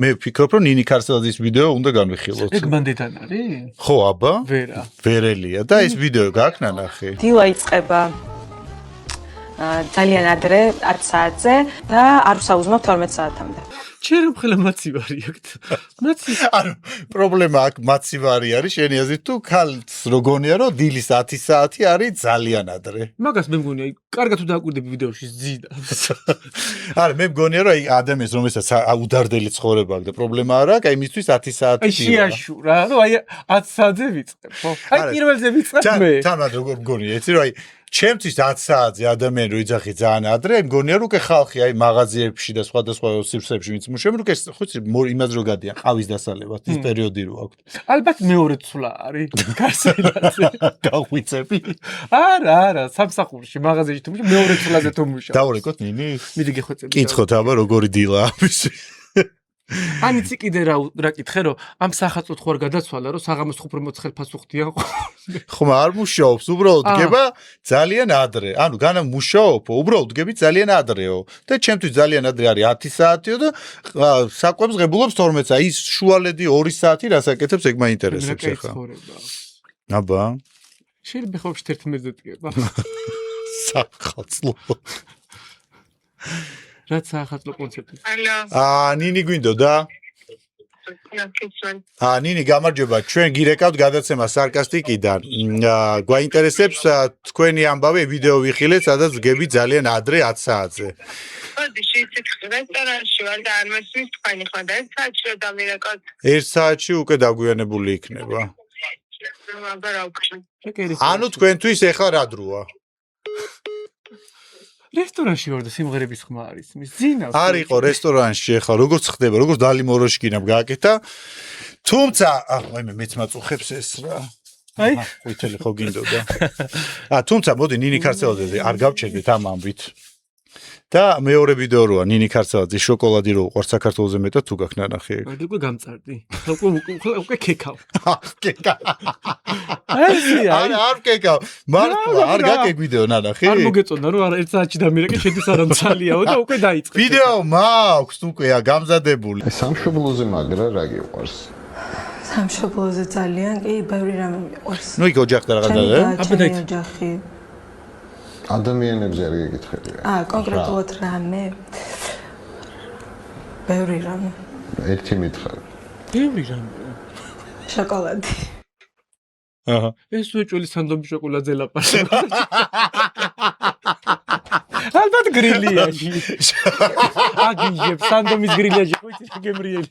მე ვფიქრობ, რომ ნინი ქარსელაძის ვიდეო უნდა განვიხილოთ. ეგ მანდეთან არის? ხო, აბა? ვერა. ვერელია და ეს ვიდეო გაქვს ნანახი. დილა იწყება ძალიან ადრე 10 საათზე და არ ვსაუზმობ 12 საათამდე. ჩერემ ხელა მაცივარი აქვს. მაცი. ანუ პრობლემა აქ მაცივარი არის შენი აზრით თუ ქალს როგონია რომ დილის 10 საათი არის ძალიან ადრე. მაგას მე მგონია, კარგად თუ დააკვირდები ვიდეოში ძინავს. არა, მე მგონია რომ აი ადამიანს რომელსაც უდარდელი ცხოვრება აქვს და პრობლემა არ აქვს, აი მისთვის 10 საათი აი შეაშურა, ნუ აი 10 საათზე ვიწყებ, ხო? აი პირველზე ვიწყებ მე. თან როგორ მგონია, იცი რომ აი ჩემთვის 10 საათზე ადამიანი რო იძახი ძალიან ადრე, მგონია რომ უკვე ხალხი აი მაღაზიებში და სხვადასხვა სივრცეებში ვინც მუშაობენ, რომ ეს ხო იცი იმას რო გადიან ყავის დასალევად, ის პერიოდი რო აქვს. ალბათ მეორე ცვლა არის ქარსელაძე. გაღვიწები. არა, სამსახურში, მაღაზიაში თუ მეორე ცვლაზე თუ მუშაობ. დაურეკოთ ნინი? მიდი გეხვეწები. კითხოთ აბა როგორი დილა ამის. ანიცი კიდე რა კითხე რომ ამ სახალხო ხო არ გადაცვალა რომ საღამოს ხუფრ მოცხელ ფასუხდიან ხო? ხომ არ მუშაობს, უბრალოდ დგება ძალიან ადრე. ანუ განა მუშაობო, უბრალოდ დგები ძალიან ადრეო. და ჩემთვის ძალიან ადრე არის 10 საათიო და საკვებს ღებულობს 12 საათი. ის შუალედი 2 საათი რასაკეთებს, ეგ მაინტერესებს ახლა. აბა. შეიძლება ხო 11-ზე დგება. სახალხო. რაც სახალხო კონცერტი. ნინი გვინდოდა? ნინი გამარჯობა, ჩვენ გირეკავთ გადაცემა სარკასტიკიდან. გვაინტერესებს თქვენი ამბავი ვიდეო ვიხილეთ, სადაც გები ძალიან ადრე 10 საათზე. ოდი შეიძლება რესტორანში ვარ და არ მესმის თქვენი ხმა და 1 საათში რომ დამირეკავთ. 1 საათში უკვე დაგვიანებული იქნება. აბა რა ვქნა. ანუ თქვენთვის ეხლა რა დროა? რესტორანში ვარ და სიმღერების ხმა არის. მის ძინავს. არ იყო რესტორანში ეხლა როგორც ხდება, როგორც დალი მოროშკინამ გააკეთა. თუმცა, მე მეც მაწუხებს ეს რა. აი, ვითელი ხო გინდოდა. თუმცა მოდი ნინი ქარსელაძეზე არ გავჩერდეთ ამ ამბით. და მეორე ვიდეო როა ნინი ქარსელაძის შოკოლადი რო უყურს საქართველოზე მეტად თუ გაქვს ნანახი ეგ. უკვე გამწარდი. უკვე ქეკავ. ქეკა. აი, არ ქეკა. მართლა არ გაკეთე ვიდეო ნანახი? არ მოგეწონა რომ არა 1 საათში დამირეკე, შედის არამცალიაო და უკვე დაიწყე. ვიდეო მაქვს უკვე გამზადებული. სამშობლოზე მაგრა რა გიყვარს? სამშობლოზე ძალიან კი ბევრი რამე მიყვარს. ნუ იქ ოჯახთან რაღაც და? აბა ოჯახი. ადამიანებზე არ გეკითხებია. კონკრეტულად რამე. ბევრი რამე. ერთი მითხარი. ბევრი რამე. შოკოლადი. ეს უეჭველი სანდომი შოკოლადზე ლაპარაკობს. ალბათ გრილიაში. აგიჟებ სანდომის გრილიაში, ხო იცი გემრიელი.